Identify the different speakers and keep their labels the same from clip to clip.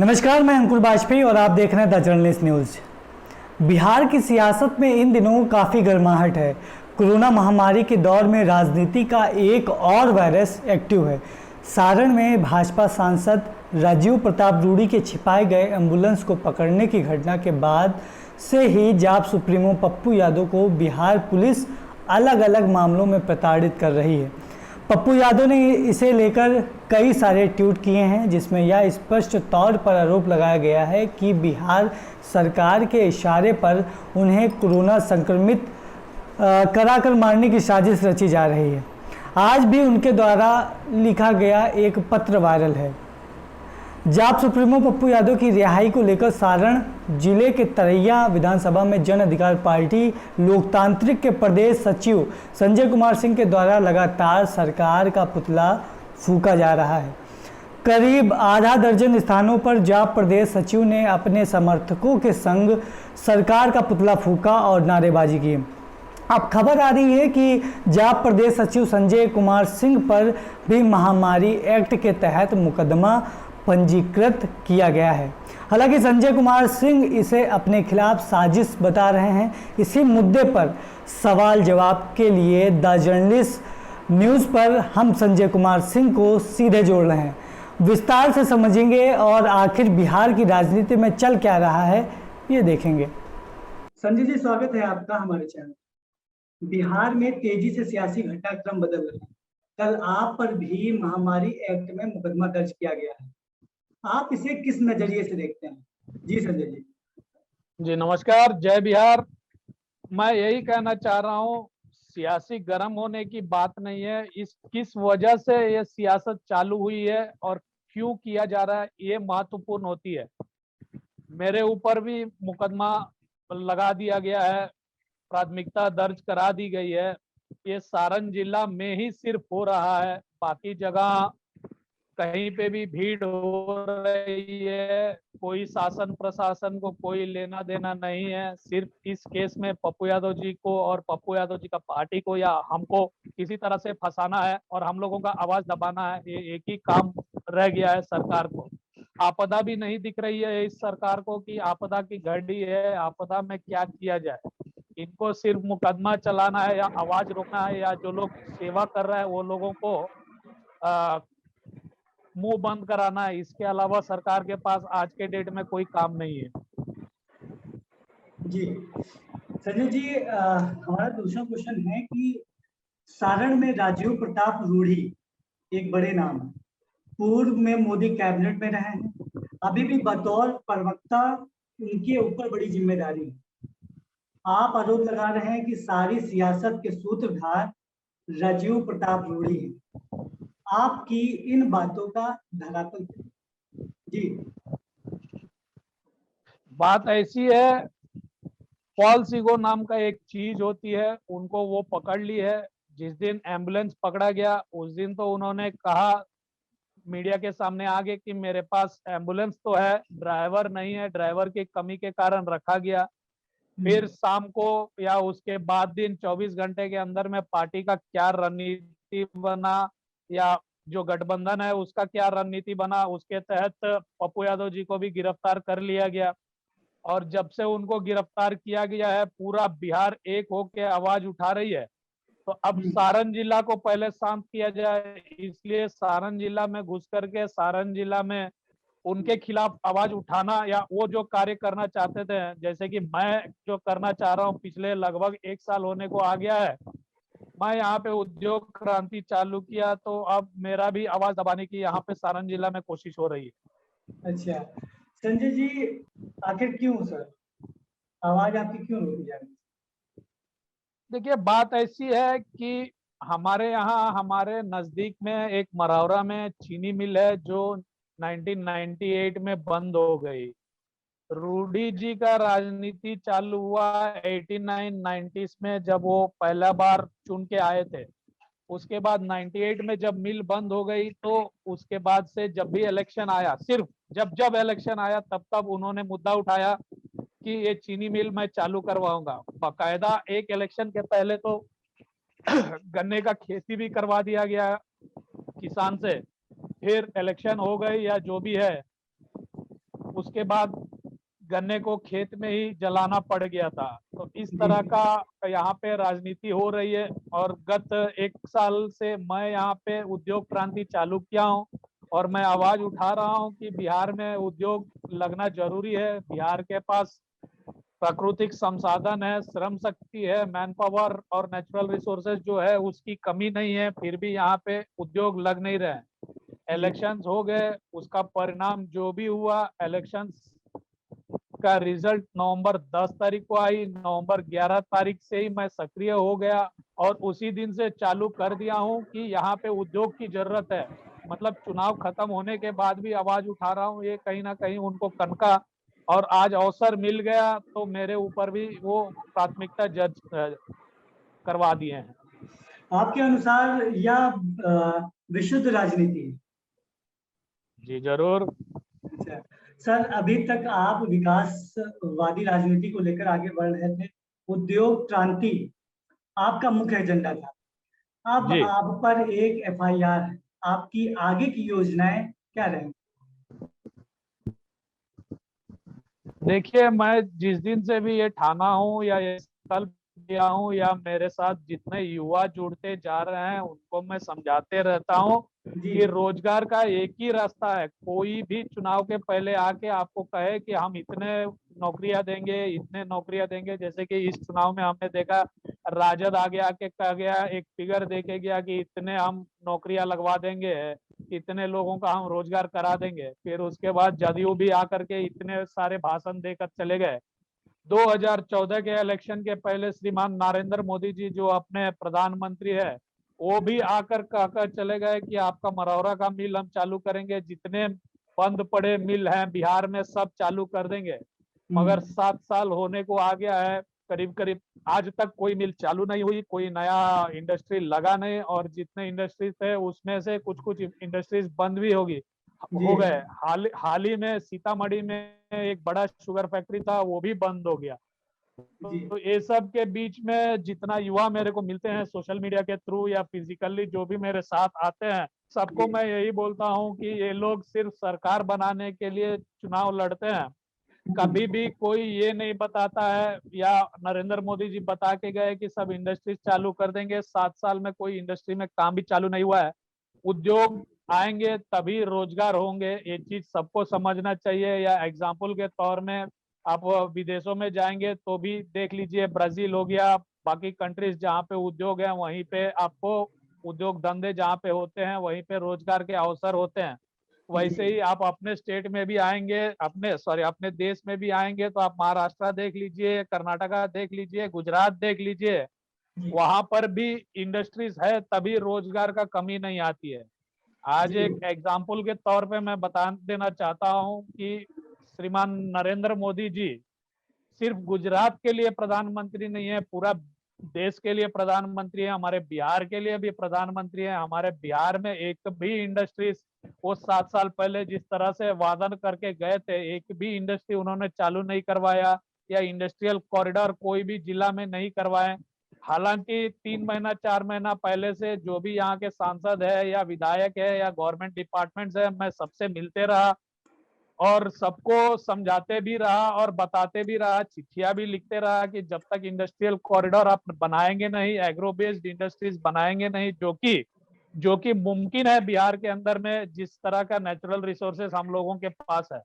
Speaker 1: नमस्कार, मैं अंकुर वाजपेयी और आप देख रहे हैं द जर्नलिस्ट न्यूज़। बिहार की सियासत में इन दिनों काफ़ी गर्माहट है। कोरोना महामारी के दौर में राजनीति का एक और वायरस एक्टिव है। सारण में भाजपा सांसद राजीव प्रताप रूडी के छिपाए गए एम्बुलेंस को पकड़ने की घटना के बाद से ही जाप सुप्रीमो पप्पू यादव को बिहार पुलिस अलग अलग मामलों में प्रताड़ित कर रही है। पप्पू यादव ने इसे लेकर कई सारे ट्वीट किए हैं, जिसमें यह स्पष्ट तौर पर आरोप लगाया गया है कि बिहार सरकार के इशारे पर उन्हें कोरोना संक्रमित कराकर मारने की साजिश रची जा रही है। आज भी उनके द्वारा लिखा गया एक पत्र वायरल है। जाप सुप्रीमो पप्पू यादव की रिहाई को लेकर सारण जिले के तरैया विधानसभा में जन अधिकार पार्टी लोकतांत्रिक के प्रदेश सचिव संजय कुमार सिंह के द्वारा लगातार सरकार का पुतला फूंका जा रहा है। करीब आधा दर्जन स्थानों पर जाप प्रदेश सचिव ने अपने समर्थकों के संग सरकार का पुतला फूंका और नारेबाजी की। अब खबर आ रही है कि जाप प्रदेश सचिव संजय कुमार सिंह पर भी महामारी एक्ट के तहत मुकदमा पंजीकृत किया गया है। हालांकि संजय कुमार सिंह इसे अपने खिलाफ साजिश बता रहे हैं। इसी मुद्दे पर सवाल जवाब के लिए द जर्नलिस्ट न्यूज़ पर हम संजय कुमार सिंह को सीधे जोड़ रहे हैं। विस्तार से समझेंगे और आखिर बिहार की राजनीति में चल क्या रहा है ये देखेंगे। संजय जी, स्वागत है आपका हमारे चैनल। बिहार में तेजी से सियासी घटनाक्रम बदल रहे हैं। कल आप पर भी महामारी एक्ट में मुकदमा दर्ज किया गया है। आप इसे किस नजरिए से देखते हैं? जी संजय जी।
Speaker 2: जी नमस्कार, जय बिहार। मैं यही कहना चाह रहा हूँ, सियासी गर्म होने की बात नहीं है। इस किस वजह से ये सियासत चालू हुई है और क्यों किया जा रहा है, ये महत्वपूर्ण होती है। मेरे ऊपर भी मुकदमा लगा दिया गया है, प्राथमिकता दर्ज करा दी गई है। ये सारण जिला में ही सिर्फ हो रहा है, बाकी जगह कहीं पे भी भीड़ हो रही है। कोई शासन प्रशासन को कोई लेना देना नहीं है। सिर्फ इस केस में पप्पू यादव जी को और पप्पू यादव जी का पार्टी को या हमको किसी तरह से फंसाना है और हम लोगों का आवाज दबाना है। ये एक ही काम रह गया है सरकार को। आपदा भी नहीं दिख रही है इस सरकार को कि आपदा की घड़ी है, आपदा में क्या किया जाए। इनको सिर्फ मुकदमा चलाना है या आवाज रोकना है, या जो लोग सेवा कर रहे हैं वो लोगों को मुंह बंद कराना है। इसके अलावा सरकार के पास आज के डेट में कोई काम नहीं है।
Speaker 1: जी संजय जी, हमारा दूसरा क्वेश्चन है कि सारण में राजीव प्रताप रूडी एक बड़े नाम है। पूर्व में मोदी कैबिनेट में रहे हैं, अभी भी बतौर प्रवक्ता उनके ऊपर बड़ी जिम्मेदारी है। आप आरोप लगा रहे हैं कि सारी सियासत के सूत्रधार राजीव प्रताप रूडी है। आपकी इन बातों का धरातल जी।
Speaker 2: बात ऐसी है, फॉल्स ईगो नाम का एक चीज होती है, उनको वो पकड़ ली है। जिस दिन एम्बुलेंस पकड़ा गया उस दिन तो उन्होंने कहा मीडिया के सामने आगे कि मेरे पास एम्बुलेंस तो है, ड्राइवर नहीं है, ड्राइवर की कमी के कारण रखा गया। फिर शाम को या उसके बाद दिन 24 घंटे के अंदर में पार्टी का क्या रणनीति बना या जो गठबंधन है उसका क्या रणनीति बना, उसके तहत पप्पू यादव जी को भी गिरफ्तार कर लिया गया। और जब से उनको गिरफ्तार किया गया है पूरा बिहार एक होकर आवाज उठा रही है। तो अब सारण जिला को पहले शांत किया जाए, इसलिए सारण जिला में घुस करके सारण जिला में उनके खिलाफ आवाज उठाना या वो जो कार्य करना चाहते थे, जैसे कि मैं जो करना चाह रहा हूँ, पिछले लगभग 1 साल होने को आ गया है। मैं यहाँ पे उद्योग क्रांति चालू किया, तो अब मेरा भी आवाज दबाने की यहाँ पे सारण जिला में कोशिश हो रही है।
Speaker 1: अच्छा संजय जी, आखिर क्यों सर आवाज आपकी क्यों रोकी जा रही है?
Speaker 2: देखिए, बात ऐसी है कि हमारे यहाँ हमारे नजदीक में एक मरौरा में चीनी मिल है जो 1998 में बंद हो गई। रूडी जी का राजनीति चालू हुआ 89-90s में, जब वो पहला बार चुन के आए थे। उसके बाद 98 में जब मिल बंद हो गई तो उसके बाद से जब भी इलेक्शन आया, सिर्फ जब जब इलेक्शन आया तब तब उन्होंने मुद्दा उठाया कि ये चीनी मिल मैं चालू करवाऊंगा। बाकायदा एक इलेक्शन के पहले तो गन्ने का खेती भी करवा दिया गया किसान से। फिर इलेक्शन हो गई या जो भी है, उसके बाद गन्ने को खेत में ही जलाना पड़ गया था। तो इस तरह का यहाँ पे राजनीति हो रही है। और गत 1 साल से मैं यहाँ पे उद्योग क्रांति चालू किया हूँ और मैं आवाज उठा रहा हूँ कि बिहार में उद्योग लगना जरूरी है। बिहार के पास प्राकृतिक संसाधन है, श्रम शक्ति है, मैन पावर और नेचुरल रिसोर्सेज जो है उसकी कमी नहीं है, फिर भी यहाँ पे उद्योग लग नहीं रहे। इलेक्शंस हो गए, उसका परिणाम जो भी हुआ, इलेक्शंस का रिजल्ट नवंबर 10 तारीख को आई। नवंबर 11 तारीख से ही मैं सक्रिय हो गया और उसी दिन से चालू कर दिया हूँ कि यहाँ पे उद्योग की जरूरत है। मतलब चुनाव खत्म होने के बाद भी आवाज उठा रहा हूँ, ये कहीं ना कहीं उनको कनका। और आज अवसर मिल गया तो मेरे ऊपर भी वो प्राथमिकता जज करवा दिए हैं।
Speaker 1: आपके अनुसार यह विशुद्ध राजनीति है?
Speaker 2: जी जरूर।
Speaker 1: अच्छा सर, अभी तक आप विकासवादी राजनीति को लेकर आगे बढ़ रहे थे, उद्योग क्रांति आपका मुख्य एजेंडा था। अब
Speaker 2: जी
Speaker 1: आप पर एक एफआईआर है, आपकी आगे की योजनाएं क्या रहेंगी?
Speaker 2: देखिए, मैं जिस दिन से भी ये ठाना हूँ या ये संकल्प किया हूँ या मेरे साथ जितने युवा जुड़ते जा रहे हैं उनको मैं समझाते रहता हूँ
Speaker 1: जी
Speaker 2: कि रोजगार का एक ही रास्ता है। कोई भी चुनाव के पहले आके आपको कहे कि हम इतने नौकरियां देंगे, इतने नौकरियां देंगे, जैसे कि इस चुनाव में हमने देखा राजद आगे आके कह गया, एक फिगर देके गया कि इतने हम नौकरियां लगवा देंगे, इतने लोगों का हम रोजगार करा देंगे। फिर उसके बाद जदयू भी आकर के इतने सारे भाषण देकर चले गए। 2014 के इलेक्शन के पहले श्रीमान नरेंद्र मोदी जी जो अपने प्रधानमंत्री है, वो भी आकर कहकर चले गए कि आपका मरौरा का मिल हम चालू करेंगे, जितने बंद पड़े मिल हैं बिहार में सब चालू कर देंगे। मगर 7 साल होने को आ गया है, करीब करीब आज तक कोई मिल चालू नहीं हुई, कोई नया इंडस्ट्री लगा नहीं, और जितने इंडस्ट्रीज थे उसमें से कुछ कुछ इंडस्ट्रीज बंद भी
Speaker 1: जी
Speaker 2: हो गए। हाल ही में सीतामढ़ी में एक बड़ा शुगर फैक्ट्री था, वो भी बंद हो गया।
Speaker 1: जी
Speaker 2: तो ये सब के बीच में जितना युवा मेरे को मिलते हैं सोशल मीडिया के थ्रू या फिजिकली जो भी मेरे साथ आते हैं, सबको
Speaker 1: जी
Speaker 2: मैं यही बोलता हूँ कि ये लोग सिर्फ सरकार बनाने के लिए चुनाव लड़ते हैं। कभी भी कोई ये नहीं बताता है या नरेंद्र मोदी जी बता के गए कि सब इंडस्ट्रीज चालू कर देंगे। 7 साल में कोई इंडस्ट्री में काम भी चालू नहीं हुआ है। उद्योग आएंगे तभी रोजगार होंगे, ये चीज सबको समझना चाहिए। या एग्जाम्पल के तौर में आप विदेशों में जाएंगे तो भी देख लीजिए, ब्राजील हो गया, बाकी कंट्रीज जहाँ पे उद्योग है वहीं पे आपको उद्योग धंधे जहाँ पे होते हैं वहीं पे रोजगार के अवसर होते हैं।
Speaker 1: जी
Speaker 2: वैसे ही आप अपने स्टेट में भी आएंगे, अपने देश में भी आएंगे तो आप महाराष्ट्र देख लीजिए, कर्नाटका देख लीजिए, गुजरात देख लीजिए,
Speaker 1: जी
Speaker 2: वहां पर भी इंडस्ट्रीज है तभी रोजगार का कमी नहीं आती है। आज
Speaker 1: जी
Speaker 2: एक एग्जाम्पल के तौर पे मैं बता देना चाहता हूं कि श्रीमान नरेंद्र मोदी जी सिर्फ गुजरात के लिए प्रधानमंत्री नहीं है, पूरा देश के लिए प्रधानमंत्री है, हमारे बिहार के लिए भी प्रधानमंत्री है। हमारे बिहार में एक भी इंडस्ट्रीज वो 7 साल पहले जिस तरह से वादन करके गए थे, एक भी इंडस्ट्री उन्होंने चालू नहीं करवाया या इंडस्ट्रियल कॉरिडोर कोई भी जिला में नहीं करवाए। हालांकि 3 महीना 4 महीना पहले से जो भी यहाँ के सांसद है या विधायक है या गवर्नमेंट डिपार्टमेंट्स है, मैं सबसे मिलते रहा और सबको समझाते भी रहा और बताते भी रहा, चिट्ठियां भी लिखते रहा कि जब तक इंडस्ट्रियल कॉरिडोर आप बनाएंगे नहीं, एग्रो बेस्ड इंडस्ट्रीज बनाएंगे नहीं, जो कि मुमकिन है बिहार के अंदर में जिस तरह का नेचुरल रिसोर्सेस हम लोगों के पास है।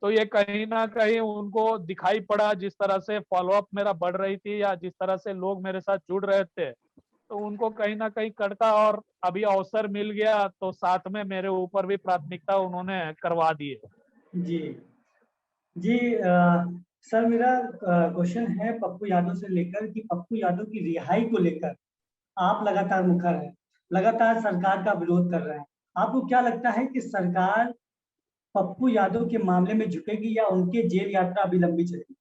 Speaker 2: तो ये कहीं ना कहीं उनको दिखाई पड़ा, जिस तरह से फॉलोअप मेरा बढ़ रही थी या जिस तरह से लोग मेरे साथ जुड़ रहे थे, तो उनको कहीं ना कहीं कड़का। और अभी अवसर मिल गया तो साथ में मेरे ऊपर भी प्राथमिकता उन्होंने करवा दी है।
Speaker 1: जी जी सर, मेरा क्वेश्चन है पप्पू यादव से लेकर कि पप्पू यादव की रिहाई को लेकर आप लगातार मुखर हैं, लगातार सरकार का विरोध कर रहे हैं। आपको क्या लगता है कि सरकार पप्पू यादव के मामले में झुकेगी या उनकी जेल यात्रा अभी लंबी चलेगी?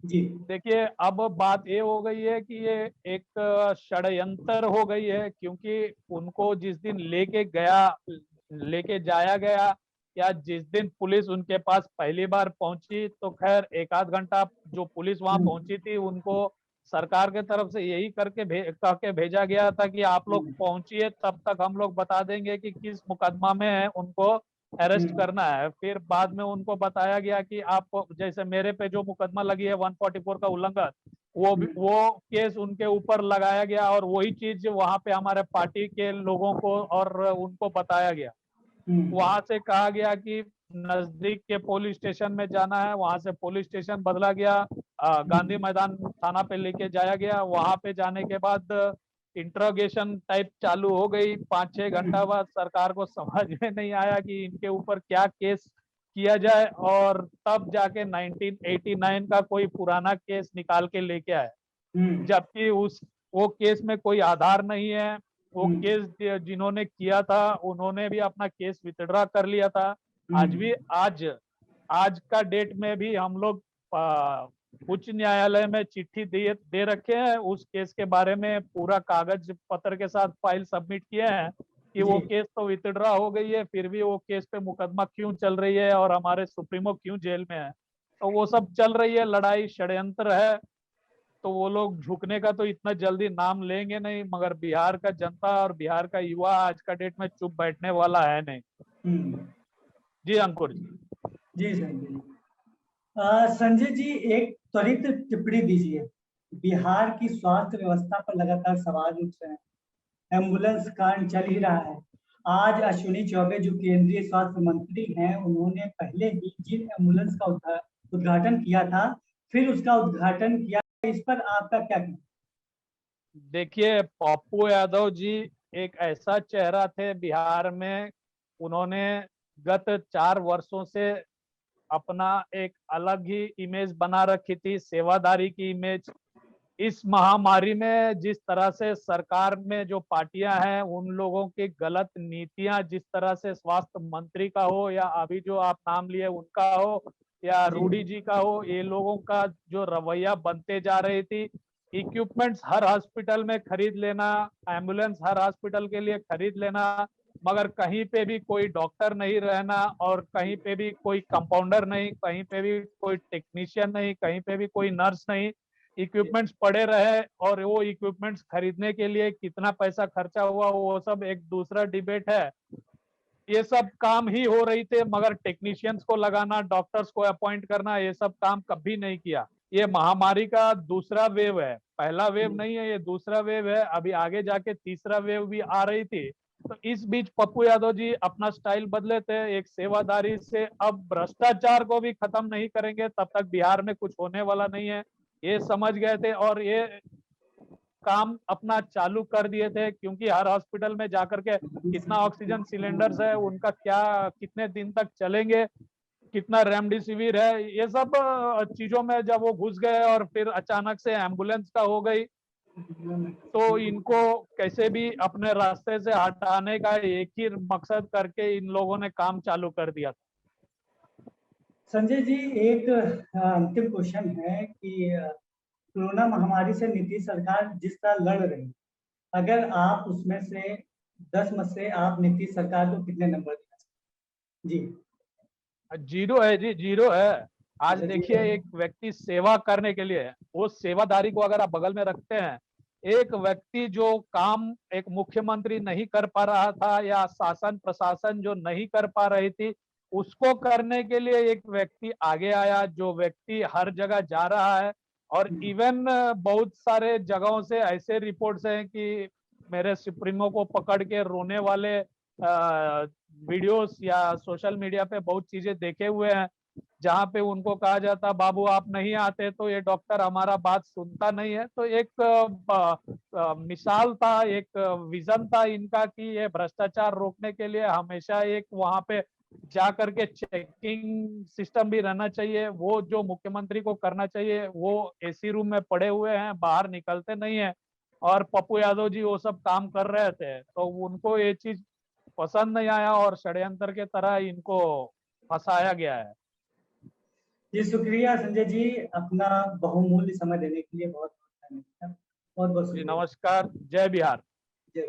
Speaker 1: जी
Speaker 2: देखिए, अब बात ये हो गई है कि ये एक षड्यंत्र हो गई है, क्योंकि उनको जिस दिन लेके जाया गया या जिस दिन पुलिस उनके पास पहली बार पहुंची, तो खैर एक आध घंटा जो पुलिस वहां पहुंची थी उनको सरकार के तरफ से यही कह के भेजा गया था कि आप लोग पहुंचिए, तब तक हम लोग बता देंगे कि किस मुकदमा में है, उनको अरेस्ट करना है। फिर बाद में उनको बताया गया कि आप, जैसे मेरे पे जो मुकदमा लगी है 144 का उल्लंघन, वो केस उनके ऊपर लगाया गया और वही चीज वहां पे हमारे पार्टी के लोगों को और उनको बताया गया। वहां से कहा गया कि नजदीक के पुलिस स्टेशन में जाना है, वहां से पुलिस स्टेशन बदला गया, गांधी मैदान थाना पे लेके जाया गया। वहां पे जाने के बाद इंट्रोगेशन टाइप चालू हो गई। 5-6 घंटा बाद सरकार को समझ में नहीं आया कि इनके ऊपर क्या केस किया जाए, और तब जाके 1989 का कोई पुराना केस निकाल के लेके आए, जबकि वो केस में कोई आधार नहीं है। वो केस जिन्होंने किया था उन्होंने भी अपना केस विथड्रॉ कर लिया था। आज का डेट में भी हम लोग उच्च न्यायालय में चिट्ठी दे रखे हैं, उस केस के बारे में पूरा कागज पत्र के साथ फाइल सबमिट किए हैं कि वो केस तो विथड्रॉ हो गई है, फिर भी वो केस पे मुकदमा क्यों चल रही है और हमारे सुप्रीमो क्यों जेल में है। तो वो सब चल रही है लड़ाई, षड्यंत्र है। तो वो लोग झुकने का तो इतना जल्दी नाम लेंगे नहीं, मगर बिहार का जनता और बिहार का युवा आज का डेट में चुप बैठने वाला है नहीं। जी अंकुर जी।
Speaker 1: जी संजय जी। संजय जी, एक त्वरित टिप्पणी दीजिए। बिहार की स्वास्थ्य व्यवस्था पर लगातार सवाल उठ रहे हैं। एम्बुलेंस कांड चल ही रहा है। आज अश्विनी चौबे जो केंद्रीय स्वास्थ्य मंत्री हैं, उन्होंने पहले ही जिन एम्बुलेंस का उद्घाटन किया था, फिर उसका उद्घाटन किया। इस पर आपका क्या कहना?
Speaker 2: देखिए, पप्पू यादव जी एक ऐसा चेहरा थे बिहार में, उन्होंने गत 4 वर्षों से अपना एक अलग ही इमेज बना रखी थी, सेवादारी की इमेज। इस महामारी में जिस तरह से सरकार में जो पार्टियां हैं, उन लोगों की गलत नीतियां, जिस तरह से स्वास्थ्य मंत्री का हो या अभी जो आप नाम लिए उनका हो या रूडी जी का हो, ये लोगों का जो रवैया बनते जा रही थी। इक्विपमेंट्स हर हॉस्पिटल में खरीद लेना, एम्बुलेंस हर हॉस्पिटल के लिए खरीद लेना, मगर कहीं पे भी कोई डॉक्टर नहीं रहना और कहीं पे भी कोई कंपाउंडर नहीं, कहीं पे भी कोई टेक्नीशियन नहीं, कहीं पे भी कोई नर्स नहीं। इक्विपमेंट्स पड़े रहे और वो इक्विपमेंट्स खरीदने के लिए कितना पैसा खर्चा हुआ वो सब एक दूसरा डिबेट है। ये सब काम ही हो रही थे, मगर टेक्नीशियंस को लगाना, डॉक्टर्स को अपॉइंट करना, ये सब काम कभी नहीं किया। ये महामारी का दूसरा वेव है, पहला वेव नहीं है, ये दूसरा वेव है। अभी आगे जाके तीसरा वेव भी आ रही थी। तो इस बीच पप्पू यादव जी अपना स्टाइल बदले थे, एक सेवादारी से अब भ्रष्टाचार को भी खत्म नहीं करेंगे तब तक बिहार में कुछ होने वाला नहीं है, ये समझ गए थे और ये काम अपना चालू कर दिए थे। क्योंकि हर हॉस्पिटल में जाकर के कितना ऑक्सीजन सिलेंडर्स है, उनका क्या, कितने दिन तक चलेंगे, कितना रेमडेसिविर है, ये सब चीजों में जब वो घुस गए और फिर अचानक से एम्बुलेंस का हो गई, तो इनको कैसे भी अपने रास्ते से हटाने का एक ही मकसद करके इन लोगों ने काम चालू कर दिया।
Speaker 1: संजय जी, एक अंतिम क्वेश्चन है कि कोरोना महामारी से नीतीश सरकार जिस तरह लड़ रही, अगर आप उसमें से 10 में से आप नीतीश सरकार को कितने नंबर देना चाहेंगे? जी
Speaker 2: 0 है जी, 0 है। आज देखिए, एक व्यक्ति सेवा करने के लिए, वो सेवादारी को अगर आप बगल में रखते हैं, एक व्यक्ति जो काम एक मुख्यमंत्री नहीं कर पा रहा था या शासन प्रशासन जो नहीं कर पा रही थी, उसको करने के लिए एक व्यक्ति आगे आया, जो व्यक्ति हर जगह जा रहा है। और इवन बहुत सारे जगहों से ऐसे रिपोर्ट्स हैं कि मेरे सुप्रीमो को पकड़ के रोने वाले वीडियोस या सोशल मीडिया पे बहुत चीजें देखे हुए हैं, जहाँ पे उनको कहा जाता, बाबू आप नहीं आते तो ये डॉक्टर हमारा बात सुनता नहीं है। तो एक मिसाल था, एक विजन था इनका कि ये भ्रष्टाचार रोकने के लिए हमेशा एक वहां पे जा करके चेकिंग सिस्टम भी रहना चाहिए। वो जो मुख्यमंत्री को करना चाहिए, वो एसी रूम में पड़े हुए हैं, बाहर निकलते नहीं है। और पप्पू यादव जी वो सब काम कर रहे थे, तो उनको ये चीज पसंद नहीं आया और षड्यंत्र के तरह इनको फंसाया गया है।
Speaker 1: जी शुक्रिया संजय जी, अपना बहुमूल्य समय देने के लिए बहुत बहुत धन्यवाद। बहुत बहुत
Speaker 2: जी
Speaker 1: शुक्रिया।
Speaker 2: नमस्कार, जय बिहार।
Speaker 1: जय